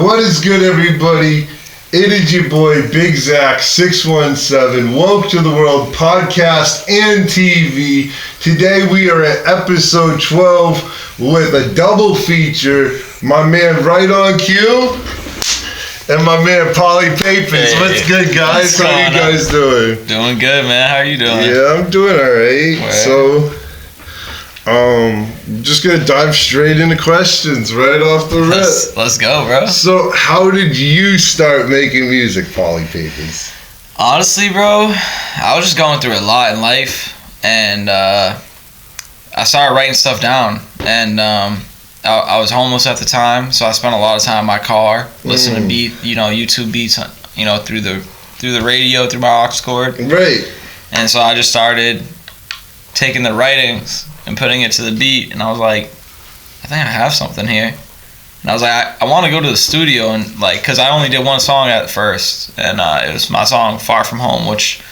What is good, everybody? It is your boy Big Zach 617. Welcome to the World Podcast and TV. Today we are at episode 12 with a double feature. My man right0nQ and my man Pauly. Hey, what's good, guys? How you guys doing? Doing good, man. How are you doing? Yeah, I'm doing alright. Where? So, just gonna dive straight into questions right off the rip. Let's go, bro. So, how did you start making music, Pauly Papers? Honestly, bro, I was just going through a lot in life, and I started writing stuff down. And I was homeless at the time, so I spent a lot of time in my car listening to YouTube beats, through the radio, through my aux cord. Right. And so I just started taking the writings and putting it to the beat, and I was like, I think I have something here. And I was like, I want to go to the studio and because I only did one song at first, and it was my song "Far From Home," which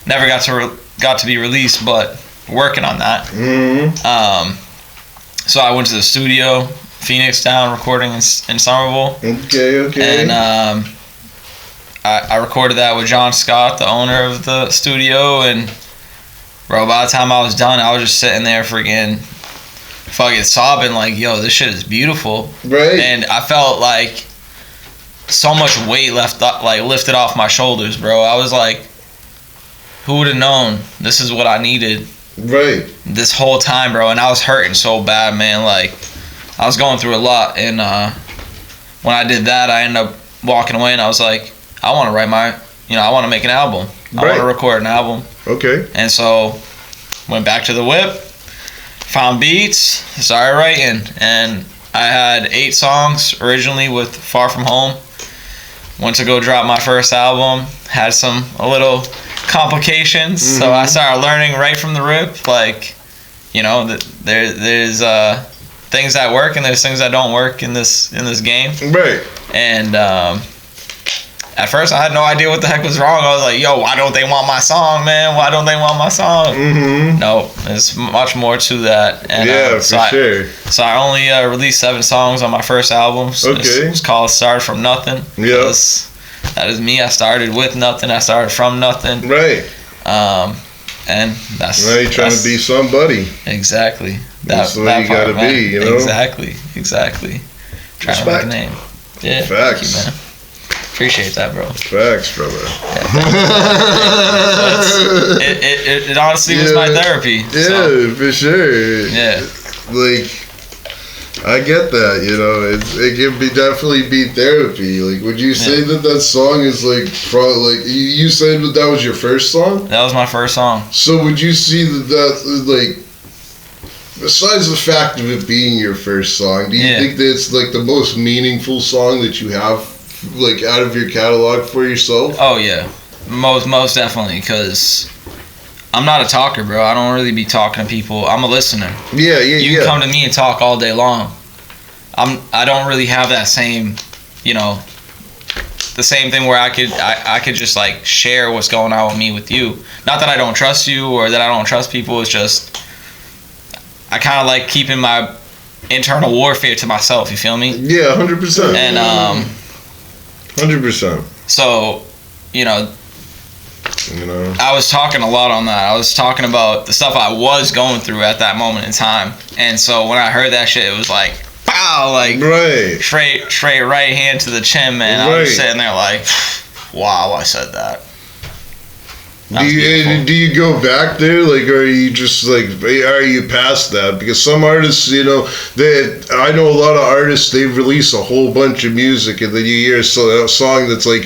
never got to be released, but working on that. Mm-hmm. So I went to the studio, Phoenix Down, recording in Somerville. Okay. And I recorded that with John Scott, the owner of the studio, and bro, by the time I was done, I was just sitting there fucking sobbing like, yo, this shit is beautiful. Right. And I felt like so much weight lifted off my shoulders, bro. I was like, who would have known this is what I needed? Right. This whole time, bro. And I was hurting so bad, man. Like, I was going through a lot. And when I did that, I ended up walking away, and I was like, I want to I want to make an album. I want to record an album. Okay. And so went back to the whip, found beats, started writing, and I had 8 songs originally with Far From Home. Went to go drop my first album, had a little complications, so I started learning right from the rip, there's things that work and there's things that don't work in this game. Right. And at first, I had no idea what the heck was wrong. I was like, yo, why don't they want my song, man? Why don't they want my song? Mm-hmm. No, there's much more to that. And, sure. So I only released 7 songs on my first album. So okay. It's called Started From Nothing. Yeah. That is me. I started with nothing. I started from nothing. Right. And that's... Now you're trying to be somebody. Exactly. That's the way you gotta be, you know? Exactly. Trying to make a name. Yeah. Facts. Thank you, man. Appreciate that, bro. Facts, brother. Yeah, it honestly was my therapy. Yeah, so. For sure. Yeah. I get that, it can definitely be therapy. Would you say that song is you said that was your first song? That was my first song. So would you see that besides the fact of it being your first song, do you think that it's the most meaningful song that you have out of your catalog for yourself? Oh yeah, most definitely, because I'm not a talker, bro. I don't really be talking to people. I'm a listener. Yeah. You can come to me and talk all day long. I don't really have that same, the same thing where I could just share what's going on with me with you. Not that I don't trust you or that I don't trust people. It's just I kind of like keeping my internal warfare to myself. You feel me? Yeah, 100%. And 100%. So, I was talking a lot on that. I was talking about the stuff I was going through at that moment in time. And so when I heard that shit, it was like, pow, right. straight right hand to the chin, man. Right. I was sitting there like, wow, I said that. Do you go back there, or are you just are you past that? Because some artists, I know a lot of artists, they release a whole bunch of music, and then you hear a song that's a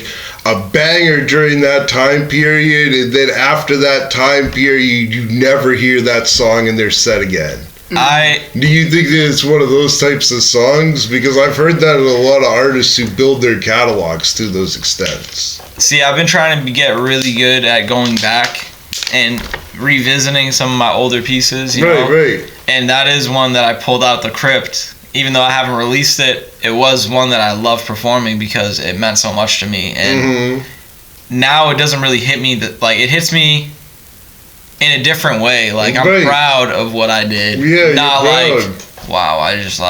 banger during that time period, and then after that time period, you never hear that song in their set again. Do you think that it's one of those types of songs? Because I've heard that in a lot of artists who build their catalogs to those extents. See, I've been trying to get really good at going back and revisiting some of my older pieces, you know? Right. And that is one that I pulled out the crypt. Even though I haven't released it, it was one that I love performing because it meant so much to me. And now it doesn't really hit me it hits me in a different way. I'm proud of what I did. Yeah, not you're proud. wow, I just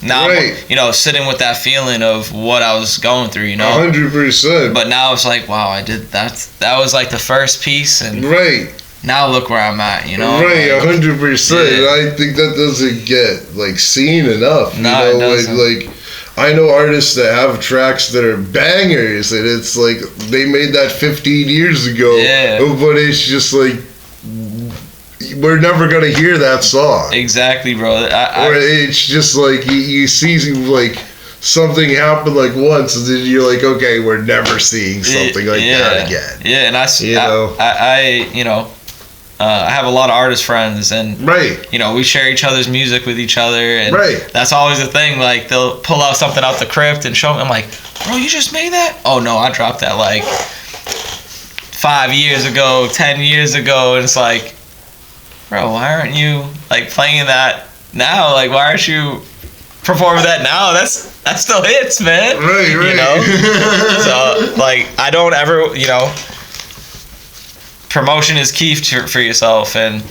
Now, Right. I'm, sitting with that feeling of what I was going through, 100%. But now it's like, wow, I did that. That was like the first piece, and Right. now look where I'm at, Right, like, 100%. yeah. I think that doesn't get like seen enough. No, it doesn't. Like I know artists that have tracks that are bangers, and it's like they made that 15 years ago. Yeah. But it's just like we're never gonna hear that song. Exactly, bro. Or it's just like you see like something happen like once, and then you're like, okay, we're never seeing something like that again. Yeah, and I have a lot of artist friends, and Right. we share each other's music with each other, and Right. that's always the thing. Like they'll pull out something out the crypt and show me. I'm like, bro, you just made that? Oh no, I dropped that like 5 years ago, 10 years ago, and it's like, bro, why aren't you like playing that now? Like, why aren't you performing that now? That still hits, man. Right. So like, I don't ever, promotion is key for yourself, and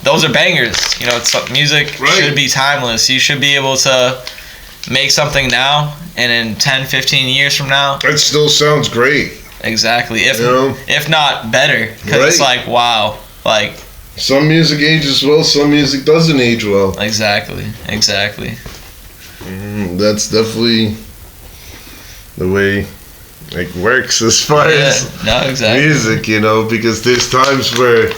those are bangers. It's music should be timeless. You should be able to make something now, and in 10, 15 years from now, It still sounds great. exactly. If not better, because it's like, wow, like some music ages well, some music doesn't age well. exactly. That's definitely the way it works as far as music, because there's times where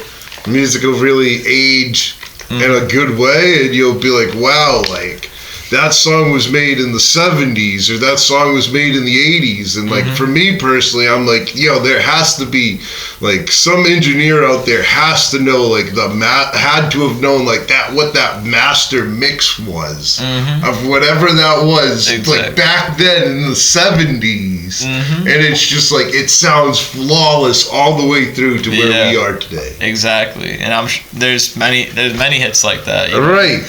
music will really age in a good way, and you'll be like, wow, like that song was made in the 70s, or that song was made in the 80s, and like for me personally, I'm like, there has to be like some engineer out there has to know like had to have known like that what that master mix was of whatever that was like back then in the 70s, and it's just like it sounds flawless all the way through to where we are today. Exactly, and there's many hits like that. Right.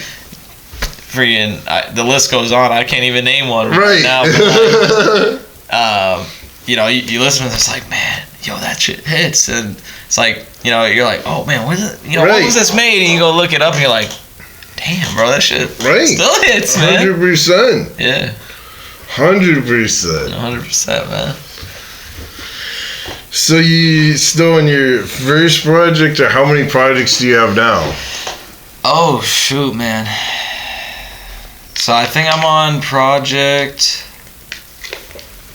Freaking, the list goes on. I can't even name one right now. But like, you listen to this, like, man, that shit hits, and it's like, you're like, oh man, what was this made? And you go look it up, and you're like, damn, bro, that shit still hits, man. 100%. Yeah. 100%. 100%, man. So you still on your first project, or how many projects do you have now? Oh shoot, man. So I think I'm on project.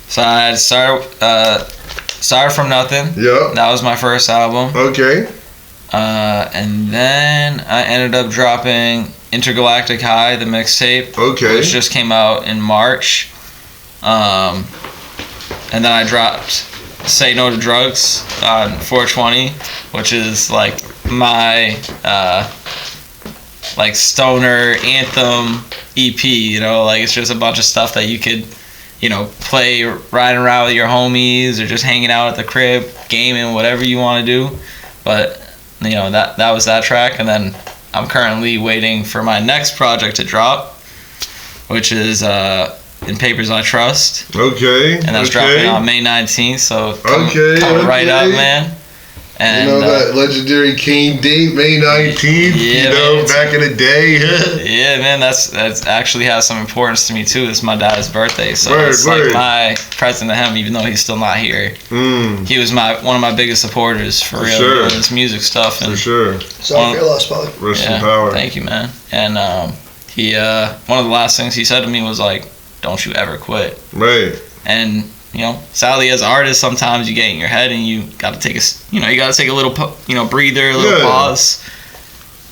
So I had Start From Nothing. Yeah. That was my first album. Okay. And then I ended up dropping Intergalactic High, the mixtape. Okay. Which just came out in March. And then I dropped Say No to Drugs on 420, which is like my like stoner anthem EP, like it's just a bunch of stuff that you could, play riding around with your homies or just hanging out at the crib, gaming, whatever you want to do. But that was that track, and then I'm currently waiting for my next project to drop, which is In Papers I Trust. Okay. And that's dropping on May 19th, so coming right up, man. And that legendary Kane date, May 19th, back in the day. Yeah, man, that's actually has some importance to me too. It's my dad's birthday, so it's like my present to him, even though he's still not here. He was one of my biggest supporters for real, doing this music stuff. And for sure. Sorry for your loss, Pauly. Rest in power. Thank you, man. And he one of the last things he said to me was like, "Don't you ever quit." Right. And sadly, as an artist, sometimes you get in your head and you got to take a little, breather, a little pause.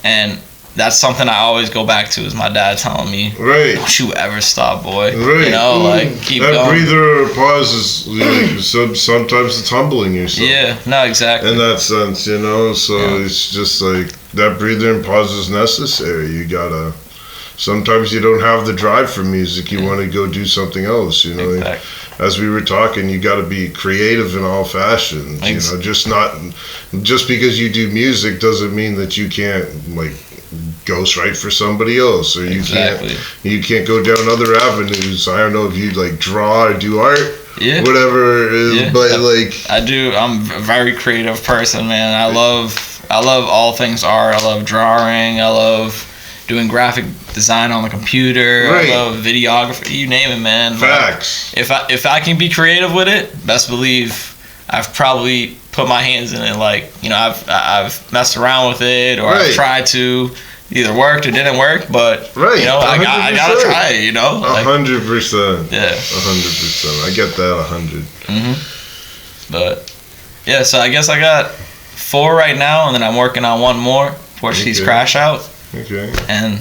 And that's something I always go back to is my dad telling me, right, don't you ever stop, boy. Right. Like, keep that going. Breather or pause is, sometimes it's humbling yourself. Yeah, no, exactly. In that sense, so it's just like that breather and pause is necessary. You gotta, sometimes you don't have the drive for music. You want to go do something else, Exactly. As we were talking, you got to be creative in all fashions. Just because you do music doesn't mean that you can't like ghostwrite for somebody else, or you can't go down other avenues. I don't know if you like draw or do art, whatever it is, but like I do. I'm a very creative person, man. I love all things art. I love drawing. I love doing graphic design on the computer. Right. I love videography. You name it, man. Facts. Like, if I can be creative with it, best believe I've probably put my hands in it. Like, you know, I've messed around with it, or I've tried to. Either worked or didn't work, but you know, I gotta try it. You know, 100%. Yeah, 100%. I get that 100. But yeah, so I guess I got 4 right now, and then I'm working on 1 more, Portuguese Crash Out. Okay. And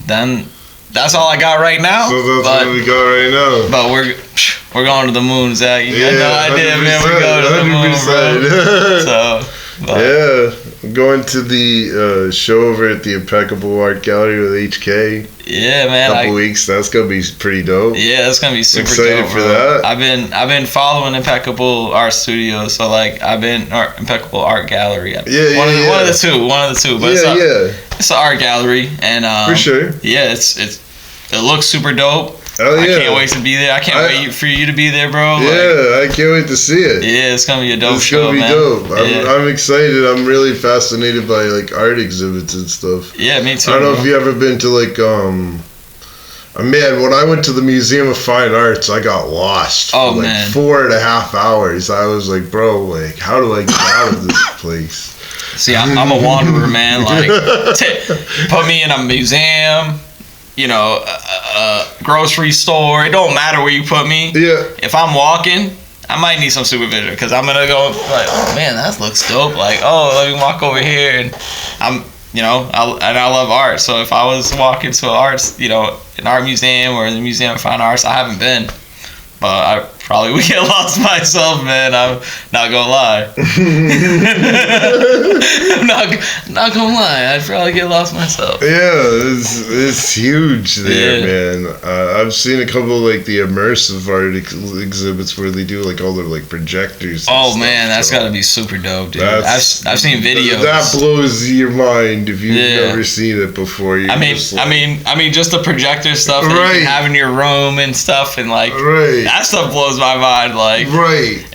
then that's all I got right now. So that's what we got right now. But we're going to the moon, Zach. You got no idea, man. We're going to the moon, bro. So. But. Yeah, I'm going to the show over at the Impeccable Art Gallery with HK. Yeah, man. Couple weeks. That's gonna be pretty dope. Yeah, that's gonna be super excited dope, for bro. that. I've been following Impeccable Art Studio, so like Impeccable Art Gallery. One of the two. But it's an art gallery, and for sure. Yeah, it looks super dope. Oh, yeah. I can't wait to be there. I can't wait for you to be there, bro. Yeah, I can't wait to see it. Yeah, it's gonna be a dope show, man. It's gonna be dope. Yeah. I'm excited. I'm really fascinated by like art exhibits and stuff. Yeah, me too. I don't know if you ever been to like man, when I went to the Museum of Fine Arts, I got lost for like 4.5 hours. I was like, bro, like, how do I get out of this place? See, I'm a wanderer, man. Like, put me in a museum, you know, a grocery store. It don't matter where you put me. Yeah. If I'm walking, I might need some supervision, because I'm gonna go like, oh man, that looks dope. Like, oh, let me walk over here, and I love art. So if I was walking to an art museum or the Museum of Fine Arts, I haven't been, but I probably would get lost myself, man. I'm not gonna lie. I'm not gonna lie. I'd probably get lost myself. Yeah, it's huge there, man. I've seen a couple of, like, the immersive art exhibits where they do like all their like projectors. Oh man, that's gotta be super dope, dude. I've seen videos. That blows your mind if you've never seen it before. I mean, just the projector stuff that you can have in your room and stuff, and like that stuff blows my mind. Like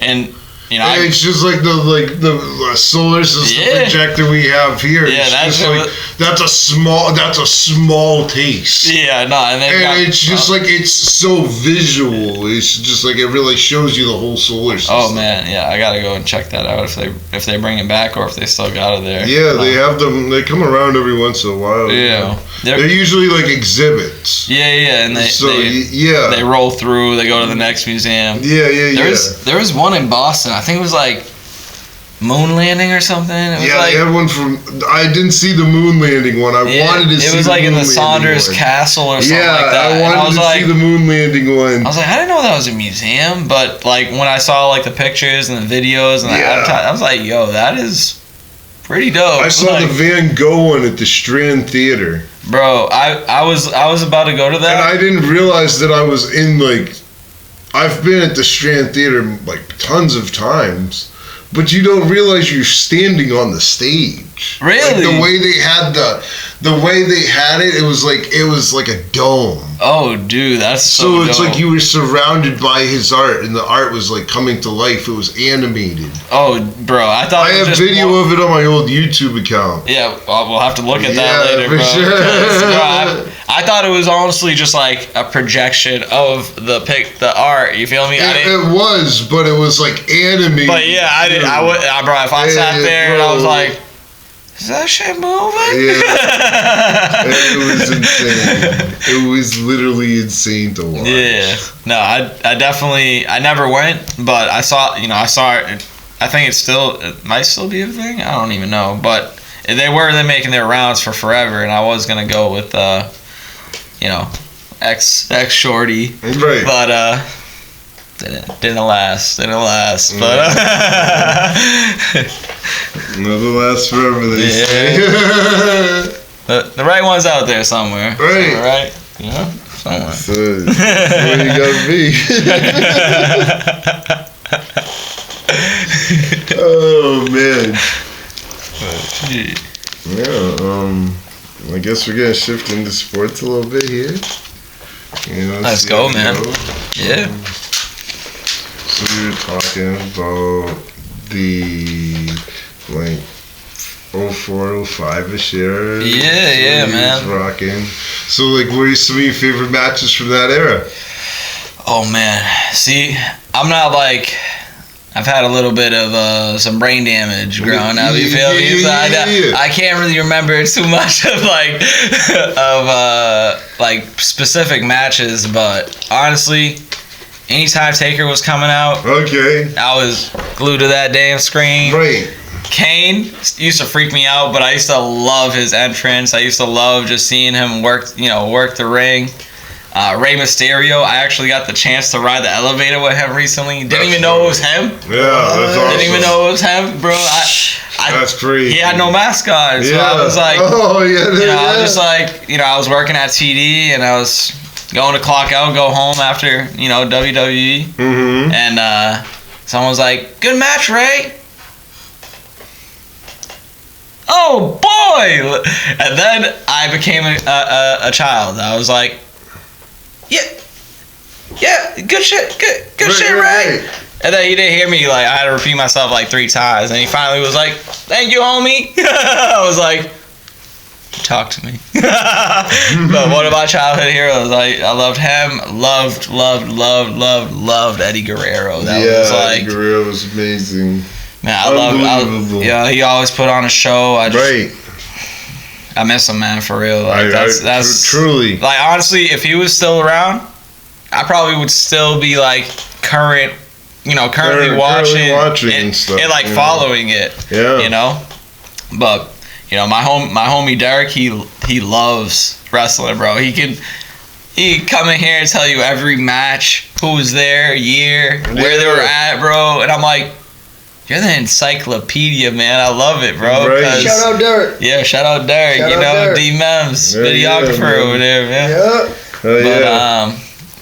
and. You know, it's just like the solar system projector we have here. Yeah, that's a small taste. Yeah, no, and it's just like it's so visual. It's just like it really shows you the whole solar system. Oh man, yeah, I gotta go and check that out if they bring it back or if they still got it there. Yeah, they have them. They come around every once in a while. Yeah, they're usually like exhibits. Yeah, and they roll through. They go to the next museum. There was one in Boston. I think it was like moon landing or something. They had one from. I didn't see the moon landing one. I wanted to see. It was like in the Saunders Castle or something like that. I wanted to see the moon landing one. I was like, I didn't know that was a museum, but like when I saw like the pictures and the videos and the advertising, I was like, yo, that is pretty dope. I saw the Van Gogh one at the Strand Theater. Bro, I was about to go to that, and I didn't realize that I was in like. I've been at the Strand Theater like tons of times, but you don't realize you're standing on the stage. Really? Like the way they had it, it was like a dome. Oh, dude, that's so it's dope. like you were surrounded by his art, and the art was like coming to life. It was animated. Oh, bro, I have video of it on my old YouTube account. Yeah, we'll have to look at that later, bro. Sure. Bro, I thought it was honestly just like a projection of the art. You feel me? It was, but it was like animated. But yeah, bro. If I sat there and I was like, is that shit moving? Yeah, it was insane. It was literally insane to watch. Yeah, no, I never went, but I saw it. I think it might still be a thing. I don't even know, but they're making their rounds for forever, and I was gonna go with ex shorty, right? But didn't last. But never lasts forever. They say. The right one's out there somewhere. Right. Yeah. Somewhere. So, that's where you gotta be. Oh man. Yeah. I guess we're gonna shift into sports a little bit here. Let's go, man. Yeah. So we were talking about the 04, 05-ish era. Yeah, he man. was rocking. So, like, what are some of your favorite matches from that era? Oh man, see, I'm not like. I've had a little bit of some brain damage growing up. You feel me? So I can't really remember too much of like specific matches, but honestly, anytime Taker was coming out, okay, I was glued to that damn screen. Right. Kane used to freak me out, but I used to love his entrance. I used to love just seeing him work the ring. Rey Mysterio, I actually got the chance to ride the elevator with him recently. Didn't even know it was him. Yeah, that's awesome. Didn't even know it was him, bro. That's crazy. He had no mask on, so I was like, I was just like, I was working at TD and I was going to clock out, go home after, WWE. Mm-hmm. And someone was like, "Good match, Ray." Oh boy! And then I became a child. I was like, yeah, good shit, good shit, Ray. And then he didn't hear me. Like, I had to repeat myself like 3 times, and he finally was like, "Thank you, homie." I was like, talk to me. But one of my childhood heroes, I loved him. Loved Eddie Guerrero. That was like, Eddie Guerrero was amazing. Man, he always put on a show. I miss him, man, for real. Like, that's truly. Like, honestly, if he was still around, I probably would still be like currently watching and stuff, and like following it. Yeah. But my homie Derek, he loves wrestling, bro. He can come in here and tell you every match, who was there, year, where they were at, bro. And I'm like, you're the encyclopedia, man. I love it, bro. Right. Shout out Derek. Yeah, shout out Derek. Derek. D-Mems, videographer over there, man.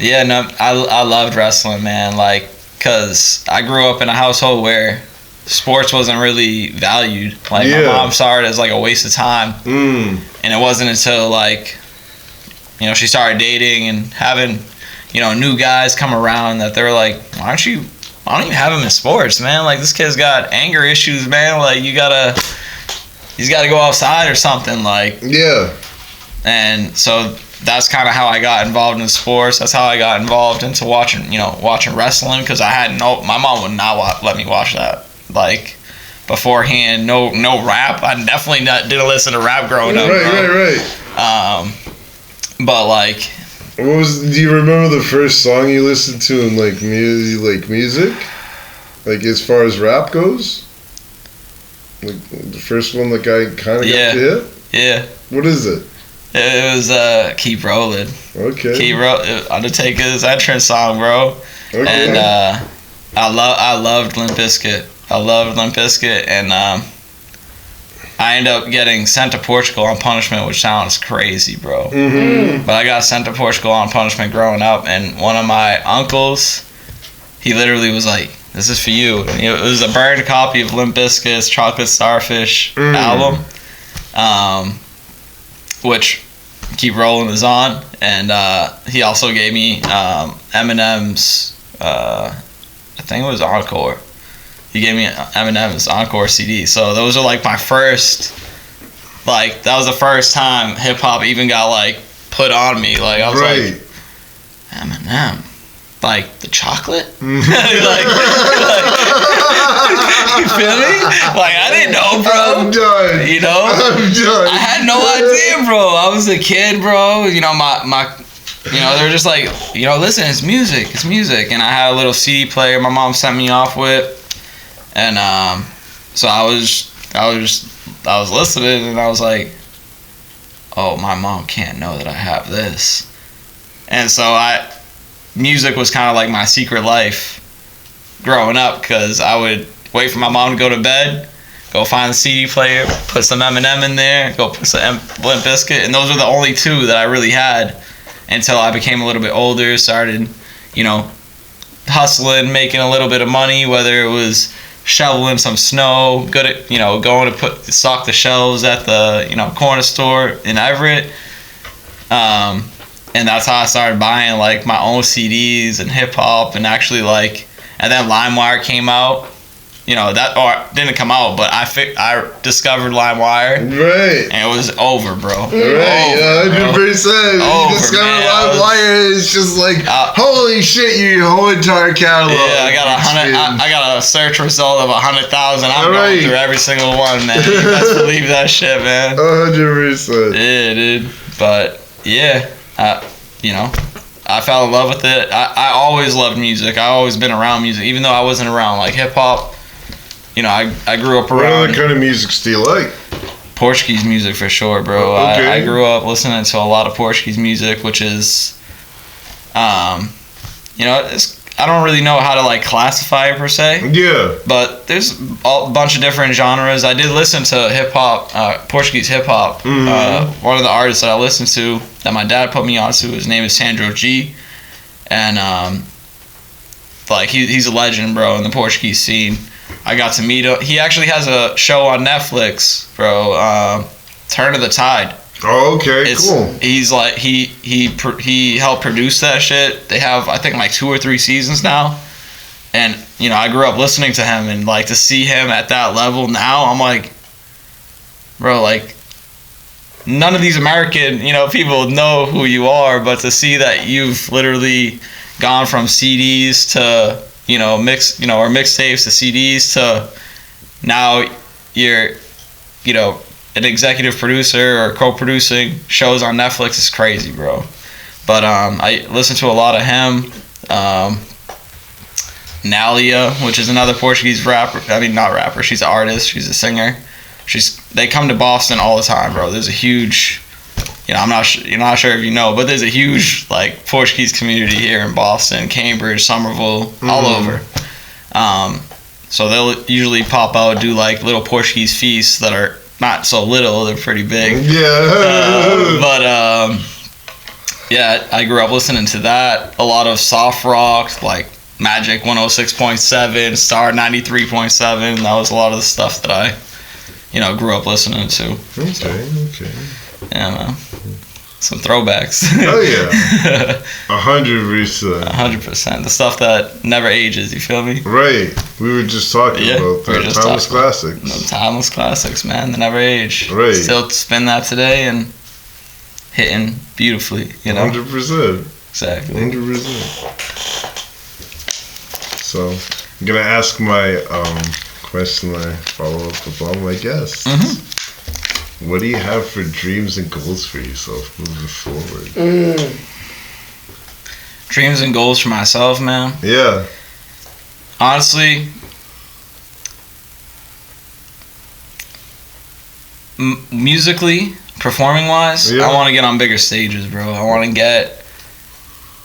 Yeah. I loved wrestling, man. Like, cause I grew up in a household where sports wasn't really valued. Like, my mom saw it as like a waste of time, and it wasn't until like, she started dating and having, new guys come around that they were like, why don't you have him in sports, man? Like, this kid's got anger issues, man. Like, he's gotta go outside or something. Like, yeah. And so that's kind of how I got involved in sports. That's how I got involved into watching wrestling, because my mom would not let me watch that. Like, beforehand, no rap. I definitely didn't listen to rap growing up. Right. But like, do you remember the first song you listened to in like music? Like, as far as rap goes? Like, the first one that I kind of got to hit? Yeah. What is it? It was Keep Rolling. Okay. Keep Rolling. Undertaker's entrance song, bro. Okay. And I loved Limp Bizkit. And I ended up getting sent to Portugal on punishment, which sounds crazy, bro. Mm-hmm. But I got sent to Portugal on punishment growing up, and one of my uncles, he literally was like, "This is for you." And it was a burned copy of Limp Bizkit's Chocolate Starfish album, which Keep Rolling is on. And he also gave me Eminem's, I think it was Encore. He gave me Eminem's Encore CD. So those are like my first, like, that was the first time hip hop even got like put on me. Like, I was like, Eminem, like the chocolate? like, you feel me? Like, I didn't know, bro. I'm done. I'm done. I had no idea, bro. I was a kid, bro. My they were just like, listen, it's music. And I had a little CD player my mom sent me off with. And so I was listening, and I was like, oh, my mom can't know that I have this. And so music was kind of like my secret life growing up, because I would wait for my mom to go to bed, go find the CD player, put some Eminem in there, go put some Limp Bizkit, and those were the only 2 that I really had until I became a little bit older, started, hustling, making a little bit of money, whether it was shoveling some snow, good at going to stock the shelves at the corner store in Everett, and that's how I started buying like my own CDs and hip hop, and actually and then LimeWire came out, that or didn't come out, but I discovered LimeWire, Right. and it was over, bro. Right, 100%. You discover LimeWire, it's just like, holy shit, your whole entire catalog. Yeah, I got a search result of 100,000. I'm going through every single one, man. You best believe that shit, man. 100%. Yeah, dude. But yeah, I fell in love with it. I always loved music. I always been around music, even though I wasn't around like hip hop. I grew up around. What other kind of music do you like? Portuguese music for sure, bro. Okay. I grew up listening to a lot of Portuguese music, which is, I don't really know how to like classify it per se. Yeah. But there's a bunch of different genres. I did listen to hip hop, Portuguese hip hop. Mm-hmm. One of the artists that I listened to that my dad put me on to, his name is Sandro G, and he's a legend, bro, in the Portuguese scene. I got to meet him. He actually has a show on Netflix, bro. Turn of the Tide. Oh, okay, cool. He's like he helped produce that shit. They have I think like 2 or 3 seasons now, and I grew up listening to him, and like to see him at that level now, I'm like, bro, like none of these American people know who you are, but to see that you've literally gone from CDs to or mixtapes to CDs to now you're an executive producer or co-producing shows on Netflix is crazy, bro. But I listen to a lot of him. Nalia, which is another Portuguese rapper. I mean, not rapper. She's an artist. She's a singer. They come to Boston all the time, bro. There's a huge, I'm not sure if you know, but there's a huge like Portuguese community here in Boston, Cambridge, Somerville, all over. So they'll usually pop out, do like little Portuguese feasts that are not so little, they're pretty big. Yeah. Yeah, I grew up listening to that. A lot of soft rock, like Magic 106.7, Star 93.7. That was a lot of the stuff that I, grew up listening to. Okay. Yeah, man. Some throwbacks. Oh yeah. 100%. 100%. The stuff that never ages, you feel me? Right. We were just talking about that. Timeless classics. No, timeless classics, man. They never age. Right. Still spin that today and hitting beautifully, 100%. Exactly. 100%. So, I'm going to ask my question I follow up with all my guests. Mm-hmm. What do you have for dreams and goals for yourself moving forward? Dreams and goals for myself, man. Yeah. Honestly, musically, performing wise, I want to get on bigger stages, bro. I want to get,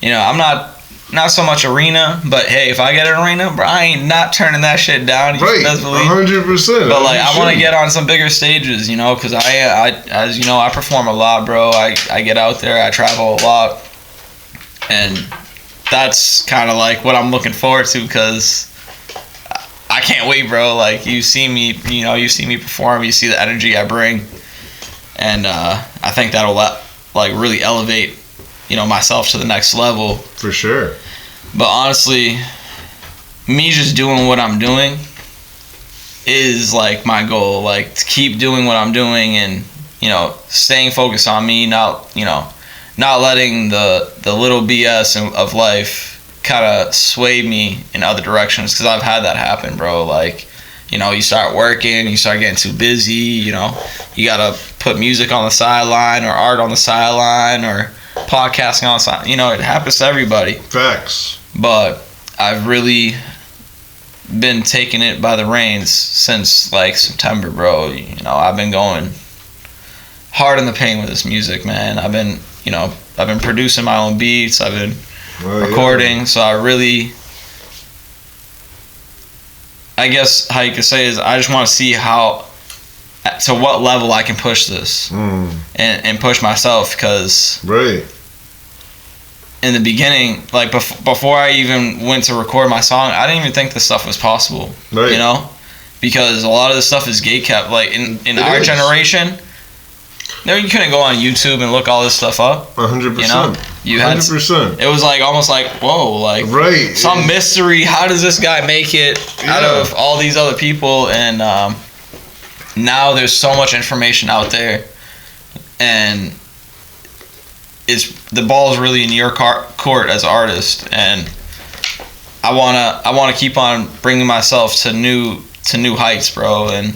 I'm not so much arena, but hey, if I get an arena, bro, I ain't not turning that shit down. You best believe. 100%. But like, I want to get on some bigger stages, because I as you know, I perform a lot, bro. I get out there, I travel a lot, and that's kind of like what I'm looking forward to, because I can't wait, bro. Like, you see me perform, you see the energy I bring, and I think that'll like really elevate myself to the next level. For sure. But honestly, me just doing what I'm doing is like my goal, like to keep doing what I'm doing and staying focused on me, not letting the little BS of life kind of sway me in other directions, because I've had that happen, bro. Like, you start working, you start getting too busy, you gotta put music on the sideline or art on the sideline or podcasting on the side. It happens to everybody. Facts. But I've really been taking it by the reins since like September, bro. I've been going hard in the paint with this music, man. I've been producing my own beats. I've been recording. Yeah. So I guess how you could say is I just want to see to what level I can push this and push myself, because in the beginning, like before I even went to record my song, I didn't even think this stuff was possible. Because a lot of this stuff is gatekept. Like in our generation, you couldn't go on YouTube and look all this stuff up. 100%. You had 100%. It was like almost like, whoa, like right. some mystery. How does this guy make it out of all these other people? And now there's so much information out there, and the ball's really in your court as an artist. And I wanna keep on bringing myself to new heights, bro, and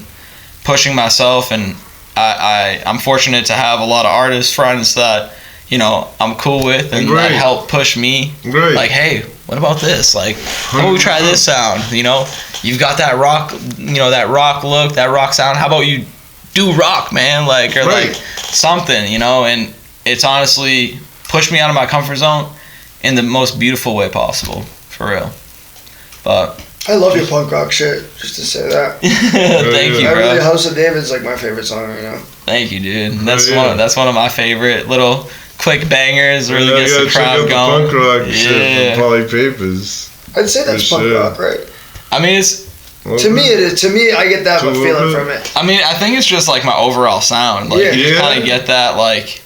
pushing myself. And I'm fortunate to have a lot of artist friends that, you know, I'm cool with and that help push me. Right. Like, hey, what about this? Like, how about we try this sound? You know, you've got that rock, you know, that rock look, that rock sound. How about you do rock, man? Like, or like something, you know? And it's honestly pushed me out of my comfort zone in the most beautiful way possible, for real. But I love your punk rock shit, just to say that. Thank you, bro. House of David's like my favorite song right now. Thank you, dude. That's one of my favorite little quick bangers. Really gets the crowd going. The punk rock shit from Pauly Papers. I'd say that's punk rock, right? I mean, it's to me it is. To me, I get that feeling from it. I mean, I think it's just like my overall sound. Like you just kind of get that. Like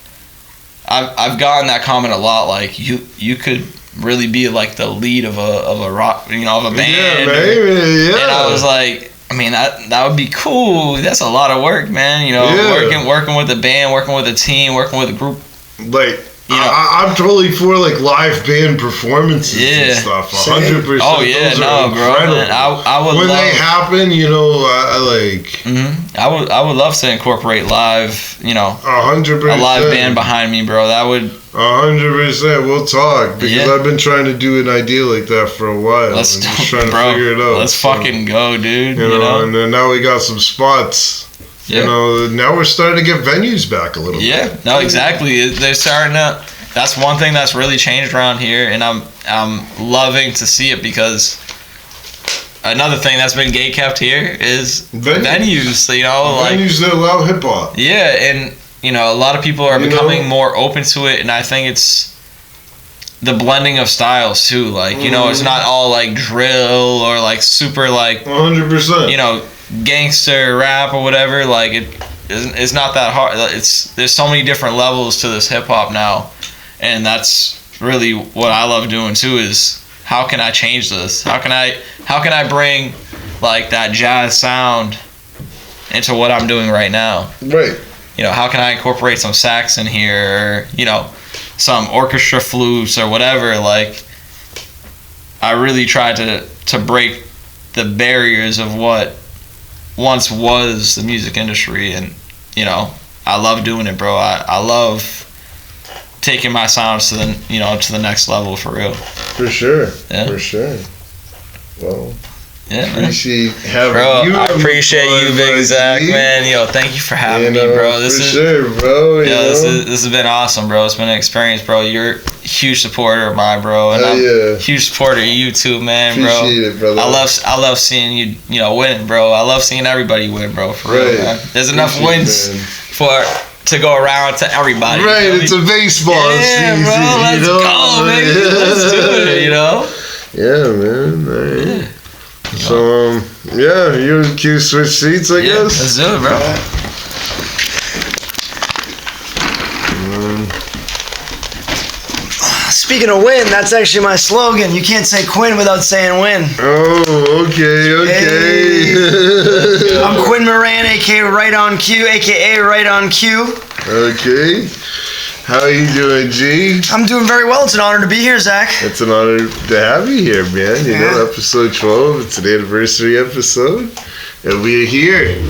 I've gotten that comment a lot. Like you could really be like the lead of a rock, you know, of a band. Yeah, maybe. Yeah. And I was like, I mean, that would be cool. That's a lot of work, man. You know, working with a band, working with a team, working with a group. Like, you know, I'm totally for like live band performances and stuff. 100%. Oh yeah, no, bro. Man, I would when they happen, you know, I like. Mm-hmm. I would love to incorporate live, you know, 100%. a live band behind me, bro. That would. 100%. We'll talk because I've been trying to do an idea like that for a while. Let's and just trying to figure it out. Let's fucking go, dude. You know, and then now we got some spots. You know, now we're starting to get venues back a little bit. Yeah, no, exactly. They're starting to. That's one thing that's really changed around here, and I'm loving to see it because another thing that's been gate kept here is venues. You know, venues that allow hip hop. Yeah, and you know, a lot of people are becoming more open to it, and I think it's the blending of styles too. Like, you know, it's not all like drill or like super like 100%. You know, gangster rap or whatever. Like it's not that hard. There's so many different levels to this hip hop now, and that's really what I love doing too. Is how can I change this? How can I bring like that jazz sound into what I'm doing right now? Right. You know, how can I incorporate some sax in here, or, you know, some orchestra flutes or whatever? Like, I really tried to break the barriers of what once was the music industry, and, you know, I love doing it, bro. I love taking my sounds to the next level, for real. For sure. Yeah. For sure. Well. Yeah, appreciate having you. I appreciate you, Big Zach, man. Yo, thank you for having me, bro. This has been awesome, bro. It's been an experience, bro. You're a huge supporter of mine, bro, and I'm a huge supporter of you too, man, bro. Appreciate it, brother. I love seeing you, you know, win, bro. I love seeing everybody win, bro. For real, man. There's enough wins to go around to everybody. Right, it's a baseball season. Bro, let's go, baby. Let's do it, you know. Yeah, man. Right. Yeah. So, you and Q switch seats, I guess? Let's do it, bro. Speaking of win, that's actually my slogan. You can't say Quinn without saying win. Oh, okay. Hey. I'm Quinn Moran, aka right0nQ, aka right0nQ. Okay. How are you doing, G? I'm doing very well. It's an honor to be here, Zach. It's an honor to have you here, man. You know, episode 12. It's an anniversary episode, and we're here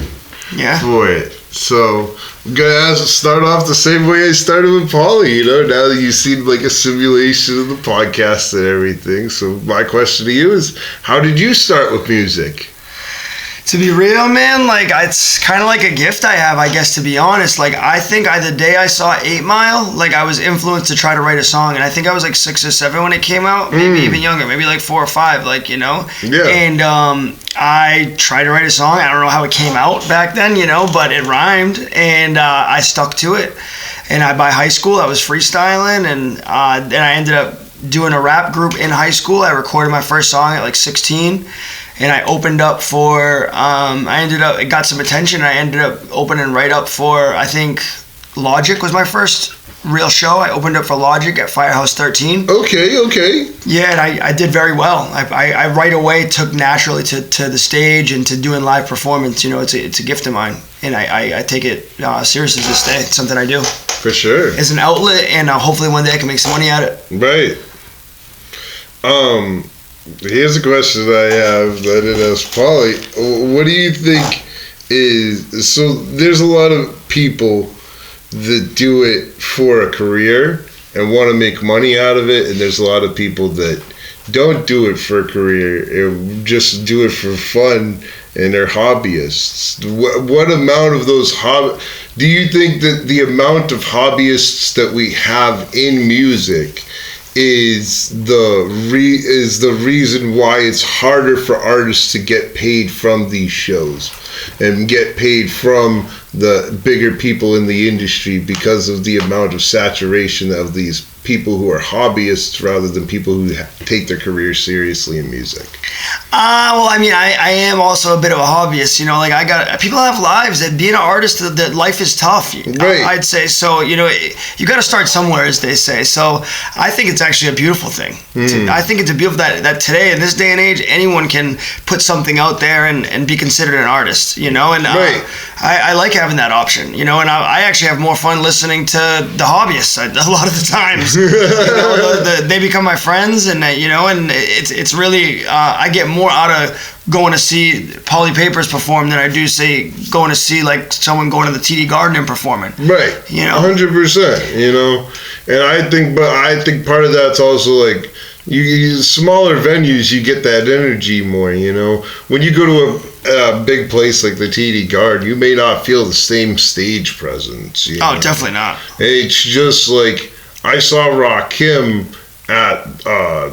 for it. So I'm gonna start off the same way I started with Pauly. You know, now that you've seen like a simulation of the podcast and everything. So my question to you is, how did you start with music? To be real, man, like, it's kind of like a gift I have, I guess, to be honest. Like, I think the day I saw 8 Mile, like, I was influenced to try to write a song. And I think I was, like, 6 or 7 when it came out. Maybe even younger. Maybe, like, 4 or 5, like, you know? Yeah. And I tried to write a song. I don't know how it came out back then, you know? But it rhymed. And I stuck to it. And by high school, I was freestyling. And then I ended up doing a rap group in high school. I recorded my first song at, like, 16. And I opened up for, it got some attention. I ended up opening right up for, I think, Logic was my first real show. I opened up for Logic at Firehouse 13. Okay. Yeah, and I did very well. I right away took naturally to the stage and to doing live performance. You know, it's a gift of mine, and I take it seriously to this day. It's something I do. For sure. It's an outlet, and hopefully one day I can make some money at it. Right. Here's a question I have that I didn't ask Pauly. What do you think is, so there's a lot of people that do it for a career and want to make money out of it, and there's a lot of people that don't do it for a career and just do it for fun, and they're hobbyists. What amount of those do you think that the amount of hobbyists that we have in music is the reason why it's harder for artists to get paid from these shows and get paid from the bigger people in the industry, because of the amount of saturation of these people who are hobbyists rather than people who take their career seriously in music? Well, I mean, I am also a bit of a hobbyist. You know, like people have lives. That being an artist, that life is tough. Right. I'd say so. You know, you got to start somewhere, as they say. So I think it's actually a beautiful thing. I think it's a beautiful that today in this day and age, anyone can put something out there and be considered an artist. You know, and right. I like having that option. You know, and I actually have more fun listening to the hobbyists a lot of the times. You know, they become my friends, and you know, and it's really I get more out of going to see Pauly Papers perform than I do say going to see like someone going to the TD Garden and performing. Right. You know, 100%. You know, and I think part of that's also like you smaller venues, you get that energy more. You know, when you go to a big place like the TD Garden, you may not feel the same stage presence. You know? Definitely not. It's just like I saw Rakim at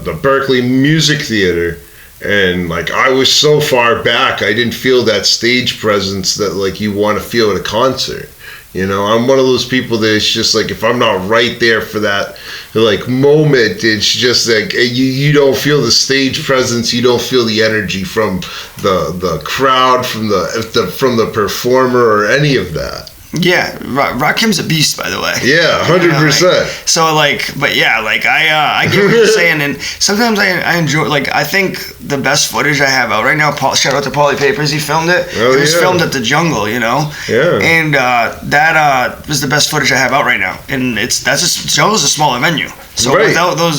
the Berkeley Music Theater, and like I was so far back, I didn't feel that stage presence that like you want to feel at a concert. You know, I'm one of those people that it's just like if I'm not right there for that like moment, it's just like you don't feel the stage presence, you don't feel the energy from the crowd, from the performer or any of that. Yeah, Rakim's a beast, by the way. Yeah, 100%. So like, but yeah, like I get what you're saying, and sometimes I enjoy. Like I think the best footage I have out right now. Shout out to Pauly Papers, he filmed it. It was filmed at the Jungle, you know. Yeah. And that was the best footage I have out right now, and Jungle's a smaller venue. So right.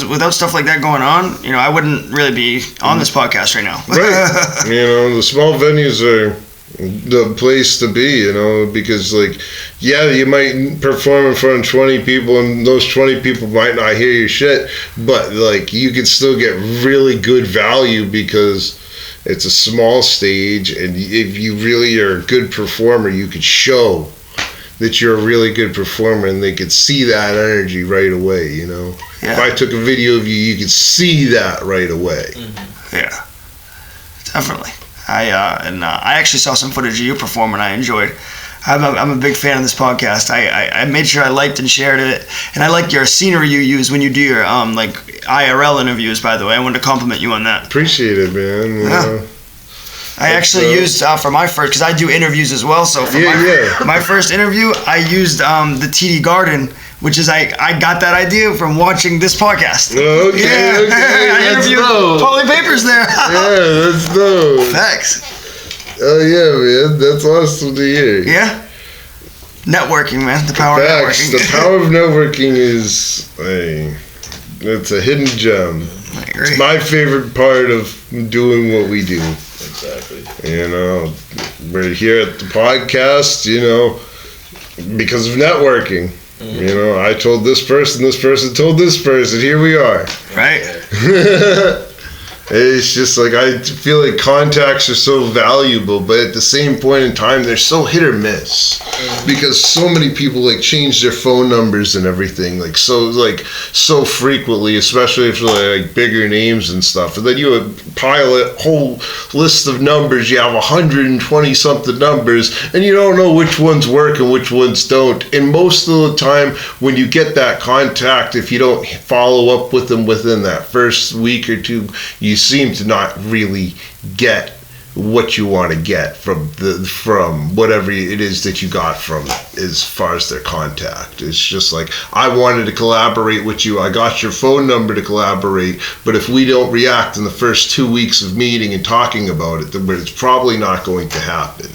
without stuff like that going on, you know, I wouldn't really be on this podcast right now. Right. You know, the small venues are the place to be, you know, because like, yeah, you might perform in front of 20 people and those 20 people might not hear your shit, but like you can still get really good value because it's a small stage, and if you really are a good performer, you could show that you're a really good performer and they could see that energy right away, you know. Yeah. If I took a video of you, you could see that right away. Mm-hmm. Yeah, definitely. I actually saw some footage of you perform and I enjoyed. I'm a big fan of this podcast. I made sure I liked and shared it, and I like your scenery you use when you do your like IRL interviews. By the way, I wanted to compliment you on that. Appreciate it, man. Yeah. I actually used for my first, because I do interviews as well. So for my first interview, I used the TD Garden, which is I got that idea from watching this podcast. Okay, I interviewed Pauly Papers there. Yeah, that's dope. Thanks. Oh yeah, man, that's awesome to hear. Yeah. Networking, man. The power of networking. The power of networking is it's a hidden gem. I agree. It's my favorite part of doing what we do. Exactly. You know, we're here at the podcast, you know, because of networking. Mm-hmm. You know, I told this person told this person, here we are. Right. It's just like I feel like contacts are so valuable, but at the same point in time, they're so hit or miss because so many people like change their phone numbers and everything so frequently, especially if they're like bigger names and stuff. And then you pile a whole list of numbers. You have 120 something numbers, and you don't know which ones work and which ones don't. And most of the time, when you get that contact, if you don't follow up with them within that first week or two, you seem to not really get what you want to get from whatever it is that you got from it, as far as their contact. It's just like, I wanted to collaborate with you, I got your phone number to collaborate, but if we don't react in the first 2 weeks of meeting and talking about it, then it's probably not going to happen.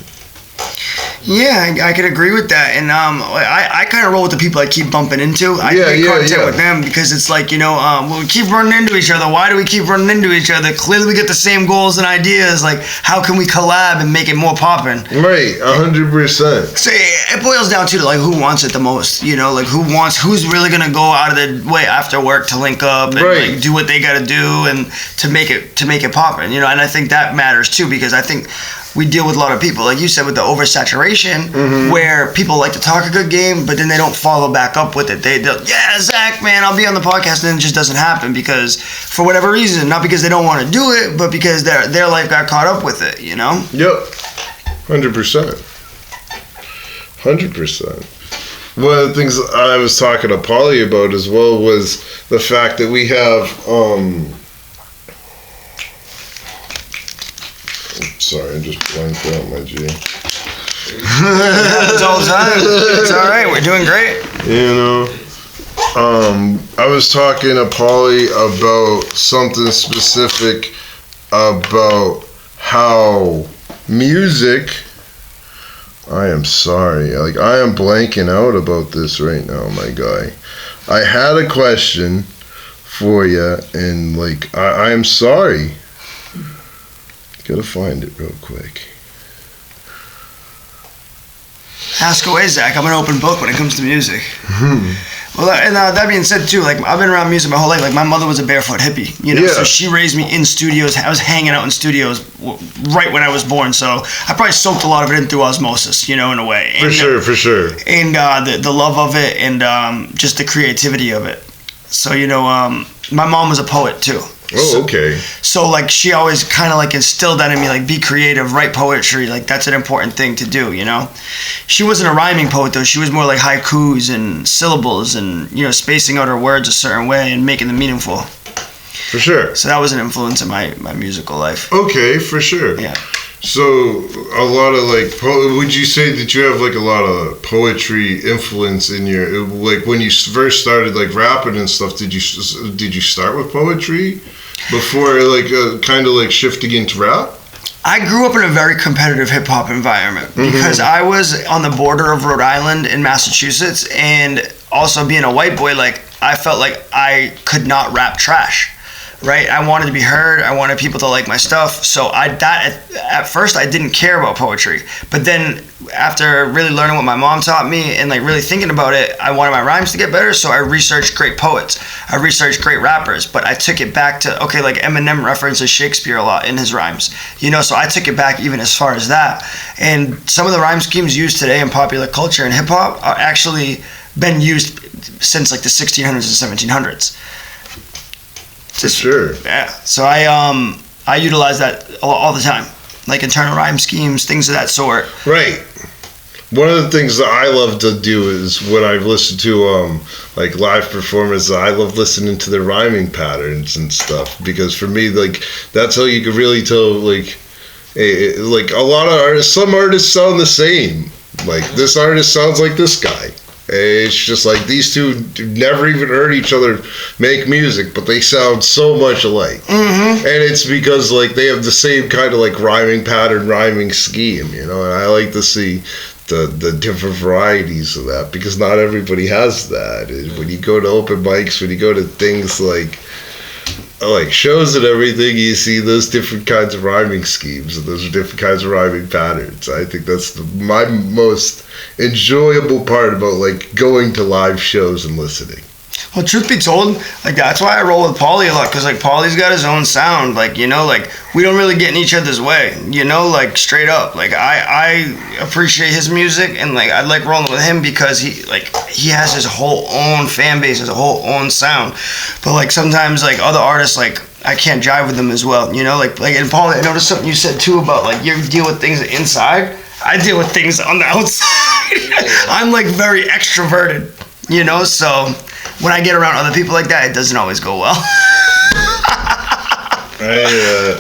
Yeah, I could agree with that. And I kind of roll with the people I keep bumping into. I make content with them because it's like, we keep running into each other. Why do we keep running into each other? Clearly we get the same goals and ideas. Like, how can we collab and make it more poppin'? Right, 100%. So it boils down to like who wants it the most, like who's really gonna go out of their way after work to link up and like do what they gotta do and to make it poppin', and I think that matters too, because I think we deal with a lot of people, like you said, with the oversaturation, where people like to talk a good game, but then they don't follow back up with it. They'll, yeah, Zach, man, I'll be on the podcast, and then it just doesn't happen because, for whatever reason, not because they don't want to do it, but because their life got caught up with it, Yep, 100%. 100%. One of the things I was talking to Pauly about as well was the fact that we have, sorry, I just blanked out, my G. It's all the time. It's all right. We're doing great. I was talking to Pauly about something specific about how music. I am sorry. Like, I am blanking out about this right now, my guy. I had a question for you, and like, I am sorry. Gotta find it real quick. Ask away, Zach. I'm an open book when it comes to music. Well, and that being said, too, like, I've been around music my whole life. Like, my mother was a barefoot hippie, so she raised me in studios. I was hanging out in studios right when I was born, so I probably soaked a lot of it in through osmosis, in a way. And, For sure. And the love of it and just the creativity of it. So, my mom was a poet, too. Oh, okay. So, like, she always kind of, like, instilled that in me, like, be creative, write poetry. Like, that's an important thing to do, She wasn't a rhyming poet, though. She was more like haikus and syllables and, spacing out her words a certain way and making them meaningful. For sure. So that was an influence in my musical life. Okay, for sure. Yeah. So, a lot of, like, would you say that you have, like, a lot of poetry influence in your, like, when you first started, like, rapping and stuff, did you start with poetry before, like, kind of, like, shifting into rap? I grew up in a very competitive hip-hop environment because I was on the border of Rhode Island and Massachusetts, and also being a white boy, like, I felt like I could not rap trash. Right, I wanted to be heard. I wanted people to like my stuff. So at first I didn't care about poetry, but then after really learning what my mom taught me and like really thinking about it, I wanted my rhymes to get better. So I researched great poets. I researched great rappers, but I took it back to like Eminem references Shakespeare a lot in his rhymes. So I took it back even as far as that. And some of the rhyme schemes used today in popular culture and hip hop are actually been used since like the 1600s and 1700s. For sure. Yeah. So I utilize that all the time, like internal rhyme schemes, things of that sort. Right. One of the things that I love to do is when I listen to like live performances, I love listening to the rhyming patterns and stuff, because for me, like, that's how you can really tell, like a lot of artists. Some artists sound the same. Like, this artist sounds like this guy. It's just like these two never even heard each other make music, but they sound so much alike. And it's because, like, they have the same kind of, like, rhyming pattern, rhyming scheme, and I like to see the different varieties of that, because not everybody has that. And when you go to open mics, when you go to things like shows and everything, you see those different kinds of rhyming schemes and those different kinds of rhyming patterns. I think that's my most enjoyable part about, like, going to live shows and listening. Well, truth be told, like, that's why I roll with Pauly a lot, because, like, Pauly's got his own sound. Like, like, we don't really get in each other's way, like, straight up. Like, I appreciate his music, and, like, I like rolling with him because he has his whole own fan base, his whole own sound. But, like, sometimes, like, other artists, like, I can't jive with them as well, like, and Pauly, I noticed something you said, too, about, like, you deal with things inside. I deal with things on the outside. I'm, like, very extroverted, so when I get around other people like that, it doesn't always go well.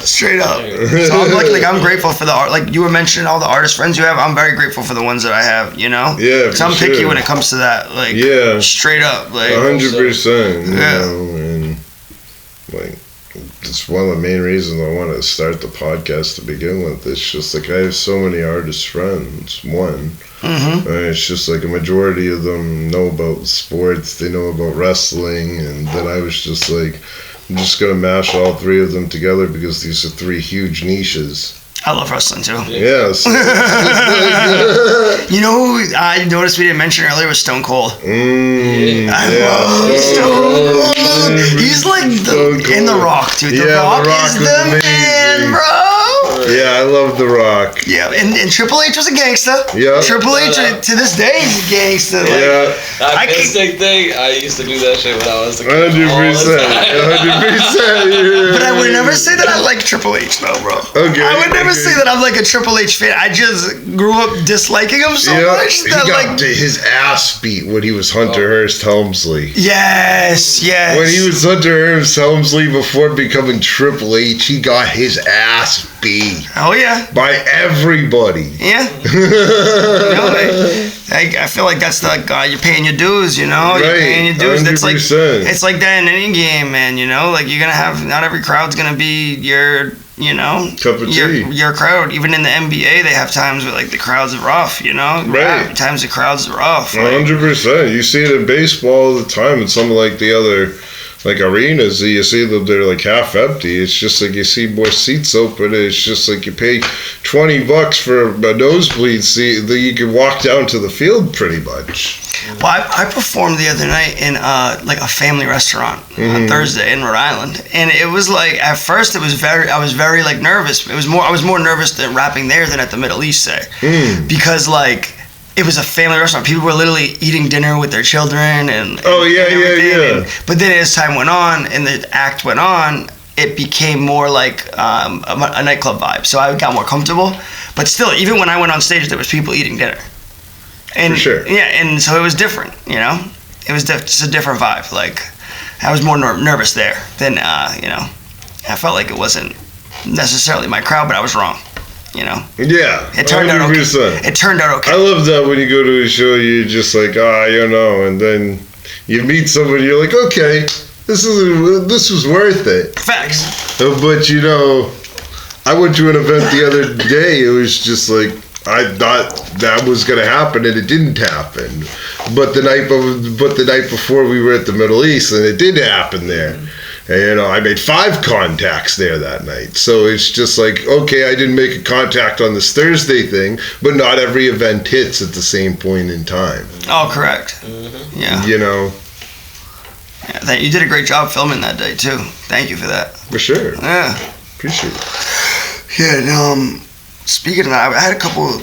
Straight up. So I'm I'm grateful for the art. Like you were mentioning all the artist friends you have. I'm very grateful for the ones that I have. You know. Yeah. So I'm picky when it comes to that. Like. Yeah. Straight up. Like. 100%. You Yeah. know, and like. It's one of the main reasons I want to start the podcast to begin with. It's just like I have so many artist friends. And it's just like a majority of them know about sports. They know about wrestling, and then I was just like, I'm just gonna mash all three of them together because these are three huge niches. I love wrestling too. Yes. You know who I noticed we didn't mention earlier was Stone Cold. I love Stone Cold. He's like in The Rock, dude. The Rock is the man, bro. Yeah, I love The Rock. Yeah, and Triple H was a gangster. Yeah. Triple H to this day is a gangster. Like, Yeah. That instinct thing, I used to do that shit when I was a kid. 100%. 100%. But I would never say that I like Triple H though, bro. Okay. I would never say that I'm like a Triple H fan. I just grew up disliking him so much He that got his ass beat when he was Hunter Hearst Helmsley. Yes. When he was Hunter Hearst Helmsley before becoming Triple H, he got his ass beat. Oh yeah. By everybody. Yeah. I feel like that's like you're paying your dues, you know. Right. You're paying your dues. 100%. That's like it's like that in any game, man. You know, like you're gonna have not every crowd's gonna be your. You know, cup of tea. Your crowd. Even in the NBA, they have times where like the crowds are rough. You know, right? Times the crowds are rough. 100%. You see it in baseball all the time, and some of like the other like arenas. You see them; they're like half empty. It's just like you see more seats open. It's just like you pay $20 for a nosebleed seat that you can walk down to the field pretty much. Well, I performed the other night in like a family restaurant on Thursday in Rhode Island, and it was like at first I was very like nervous. I was more nervous than rapping there than at the Middle East, because like it was a family restaurant. People were literally eating dinner with their children and but then as time went on and the act went on, it became more like a nightclub vibe. So I got more comfortable, but still, even when I went on stage, there was people eating dinner. And, for sure. Yeah, and so it was different, you know? It was just a different vibe. Like, I was more nervous there than, you know, I felt like it wasn't necessarily my crowd, but I was wrong, you know? Yeah. It turned out okay. It turned out okay. I love that when you go to a show, you're just like, you know, and then you meet somebody, you're like, okay, this was worth it. Facts. But, you know, I went to an event the other day, it was just like, I thought that was going to happen, and it didn't happen. But the night before, we were at the Middle East, and it did happen there. And, you know, I made 5 contacts there that night. So it's just like, okay, I didn't make a contact on this Thursday thing, but not every event hits at the same point in time. Oh, correct. Yeah. You know. Yeah, you did a great job filming that day too. Thank you for that. For sure. Yeah. Appreciate it. Yeah. And, speaking of that, I had a couple.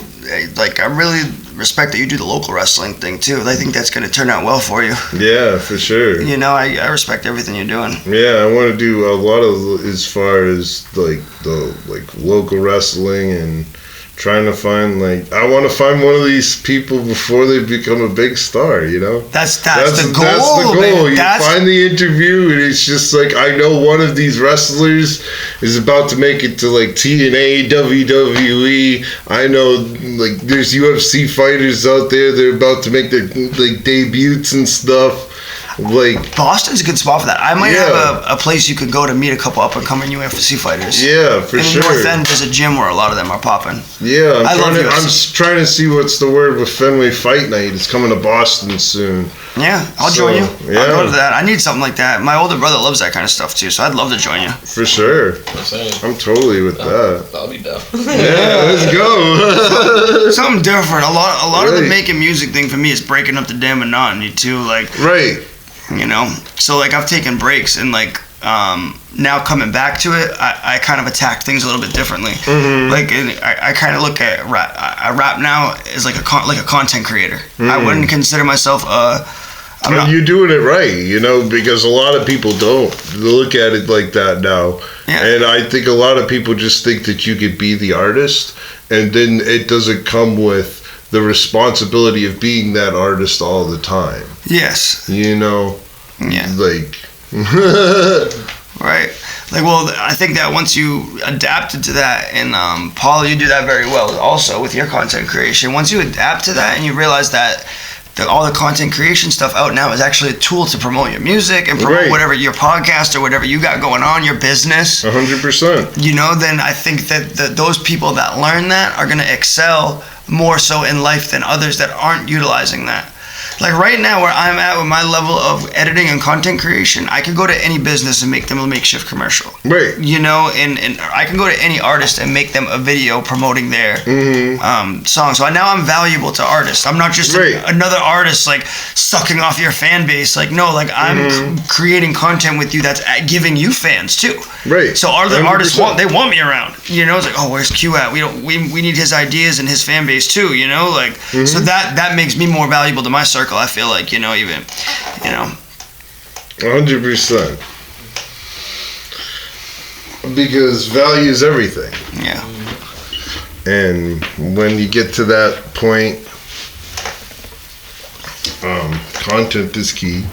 Like, I really respect that you do the local wrestling thing too. I think that's going to turn out well for you. Yeah, for sure. You know, I respect everything you're doing. Yeah, I want to do a lot of as far as like the local wrestling and trying to find I want to find one of these people before they become a big star. You know, that's the goal. That's the goal. Man. You find the interview, and it's just like I know one of these wrestlers is about to make it to like TNA, WWE. I know like there's UFC fighters out there. They're about to make their like debuts and stuff. Like Boston's a good spot for that. I might have a place you could go to meet a couple up and coming UFC fighters. Yeah, for sure. In the North End, there's a gym where a lot of them are popping. Yeah, I'm trying to see what's the word with Fenway Fight Night. It's coming to Boston soon. Yeah, I'll join you. Yeah. I'll go to that. I need something like that. My older brother loves that kind of stuff too, so I'd love to join you. For sure. I'm totally with that. I'll be down. Yeah, let's go. Something different. A lot of the making music thing for me is breaking up the damn monotony too. Like you know, so like I've taken breaks and like now coming back to it, I kind of attack things a little bit differently. Like I kind of look at rap. I rap now as like a content creator. I wouldn't consider myself you're doing it right, you know, because a lot of people don't look at it like that now. Yeah. And I think a lot of people just think that you could be the artist, and then it doesn't come with the responsibility of being that artist all the time. Yes. You know? Yeah. Like... Right. Like, well, I think that once you adapted to that, and Paul, you do that very well also with your content creation. Once you adapt to that and you realize that all the content creation stuff out now is actually a tool to promote your music and promote whatever your podcast or whatever you got going on, your business. 100%. You know, then I think that those people that learn that are going to excel more so in life than others that aren't utilizing that. Like right now where I'm at with my level of editing and content creation, I could go to any business and make them a makeshift commercial. Right. You know, and I can go to any artist and make them a video promoting their song. So now I'm valuable to artists. I'm not just another artist like sucking off your fan base. Like, no, like I'm creating content with you that's giving you fans too. Right. So other artists want me around. You know, it's like, oh, where's Q at? We need his ideas and his fan base too, you know? Like so that makes me more valuable to my circle. I feel like, 100%. Because value is everything. Yeah. And when you get to that point, content is key,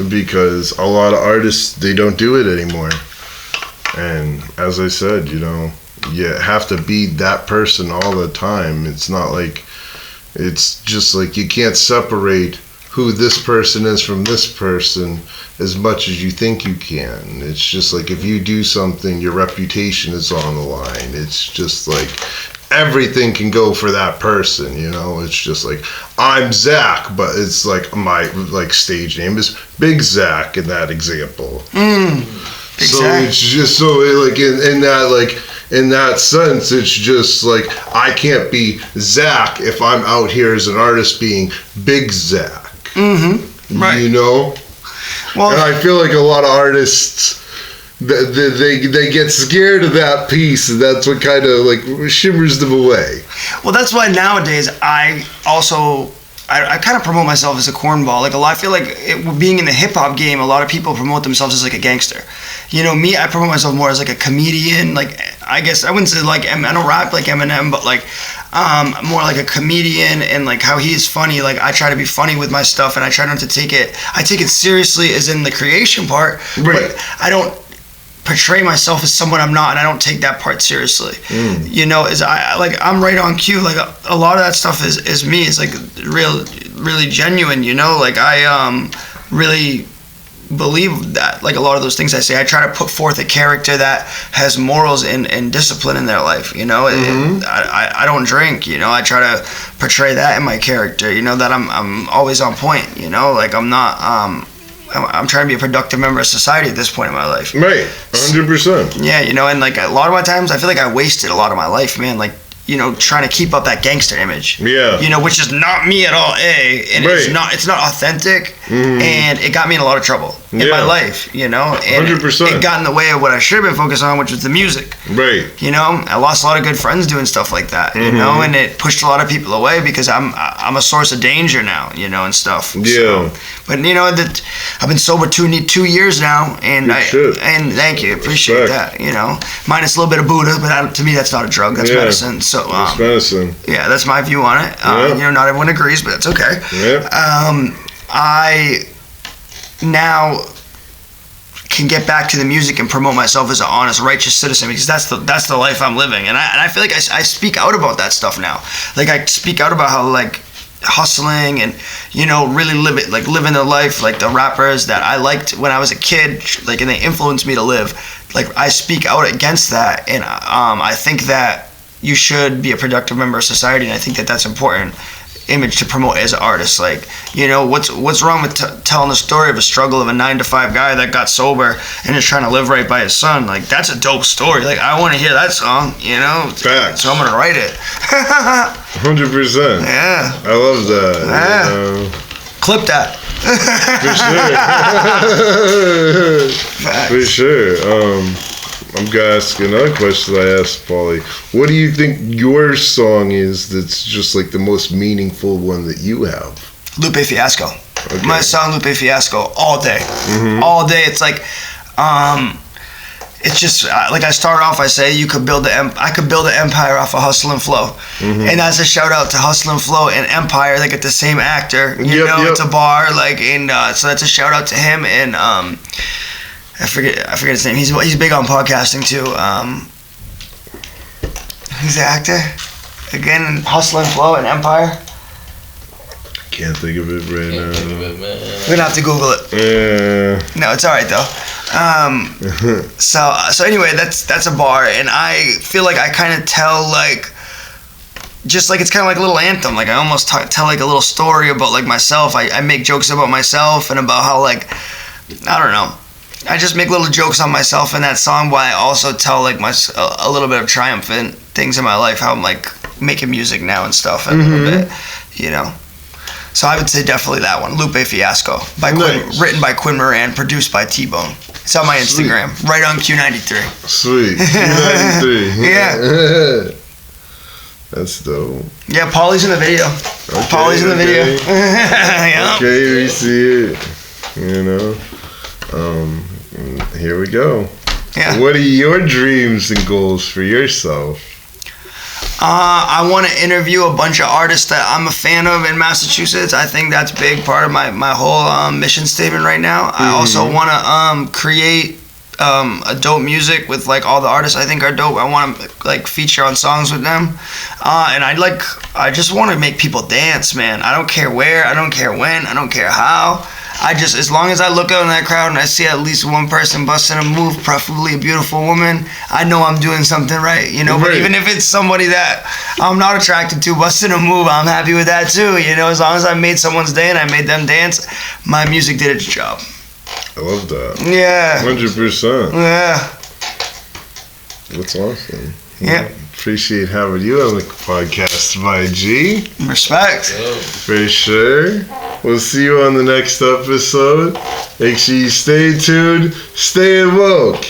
because a lot of artists, they don't do it anymore. And as I said, you know, you have to be that person all the time. It's not like, it's just like you can't separate who this person is from this person as much as you think you can. It's just like if you do something, your reputation is on the line. It's just like everything can go for that person, you know? It's just like, I'm Zach, but it's like my like stage name is Big Zach in that example. So it's just so like in that sense, it's just like I can't be Zach if I'm out here as an artist being Big Zach. Right. You know? Well, and I feel like a lot of artists, they get scared of that piece, and that's what kind of like shimmers them away. Well, that's why nowadays I kind of promote myself as a cornball. Like I feel like being in the hip hop game, a lot of people promote themselves as like a gangster. You know, me, I promote myself more as like a comedian. Like I guess I wouldn't say like I don't rap like Eminem, but like more like a comedian, and like how he's funny. Like I try to be funny with my stuff, and I try not to take it. I take it seriously as in the creation part, but I don't portray myself as someone I'm not, and I don't take that part seriously. You know, I'm right on cue. Like a lot of that stuff is me. It's like really genuine. You know, like I really believe that. Like a lot of those things I say, I try to put forth a character that has morals and discipline in their life. You know, I don't drink. You know, I try to portray that in my character. You know, that I'm always on point. You know, like I'm not. I'm trying to be a productive member of society at this point in my life. Right, 100%. Yeah, you know, and like a lot of my times, I feel like I wasted a lot of my life, man. Like, you know, trying to keep up that gangster image. Yeah. You know, which is not me at all, and it's not authentic, and it got me in a lot of trouble in my life, you know. And 100%. It got in the way of what I should have been focused on, which was the music. Right. You know, I lost a lot of good friends doing stuff like that, you know, and it pushed a lot of people away because I'm a source of danger now, you know, and stuff. Yeah. So, but you know that I've been sober 2 years now, and and thank you, appreciate that. You know, minus a little bit of Buddha, but to me that's not a drug, that's medicine. So it's medicine. Yeah, that's my view on it. You know, not everyone agrees, but that's okay. I now can get back to the music and promote myself as an honest, righteous citizen, because that's the life I'm living, and I feel like I speak out about that stuff now. Like I speak out about how like hustling and, you know, really living the life like the rappers that I liked when I was a kid, like, and they influenced me to live. Like I speak out against that, and I think that you should be a productive member of society, and I think that that's important image to promote as an artist. Like, you know, what's wrong with telling the story of a struggle of a 9-to-5 guy that got sober and is trying to live right by his son? Like, that's a dope story. Like, I want to hear that song, you know. Facts. So I'm gonna write it. 100%. Yeah, I love that. Yeah. You know. Clip that. For sure. For sure. I'm gonna ask another question I asked Pauly. What do you think your song is that's just like the most meaningful one that you have? Lupe Fiasco. Okay. My song Lupe Fiasco all day. All day. It's like, it's just like I start off. I say I could build an empire off of Hustle and Flow, and that's a shout out to Hustle and Flow and Empire. They get the same actor. You know, it's a bar. Like, and so that's a shout out to him. And I forget his name. He's big on podcasting too. He's an actor. Again, Hustle and Flow and Empire. Can't think of it right now. We're gonna have to Google it. Yeah. No, it's all right though. So anyway, that's a bar, and I feel like I kind of tell like, just like it's kind of like a little anthem. Like I almost tell like a little story about like myself. I make jokes about myself and about how like, I don't know. I just make little jokes on myself in that song, but I also tell like a little bit of triumphant things in my life, how I'm like making music now and stuff, a little bit, you know. So I would say definitely that one, Lupe Fiasco, written by Quinn Moran, produced by T-Bone. It's on my Instagram, right0nQ93. Sweet, Q93. Yeah. That's dope. Yeah, Pauly's in the video. Okay, Pauly's in the video. Yeah. Okay, we see it. You know. Here we go. Yeah. What are your dreams and goals for yourself? I want to interview a bunch of artists that I'm a fan of in Massachusetts. I think that's a big part of my whole mission statement right now. I also want to create a dope music with like all the artists I think are dope. I want to like feature on songs with them, and I just want to make people dance, man. I don't care where, I don't care when, I don't care how. As long as I look out in that crowd and I see at least one person busting a move, preferably a beautiful woman, I know I'm doing something right, you know. Right. But even if it's somebody that I'm not attracted to busting a move, I'm happy with that too, you know. As long as I made someone's day and I made them dance, my music did its job. I love that. Yeah. 100%. Yeah. That's awesome. Yeah. Appreciate having you on the podcast, my G. Respect. For sure. We'll see you on the next episode. Make sure you stay tuned, stay woke.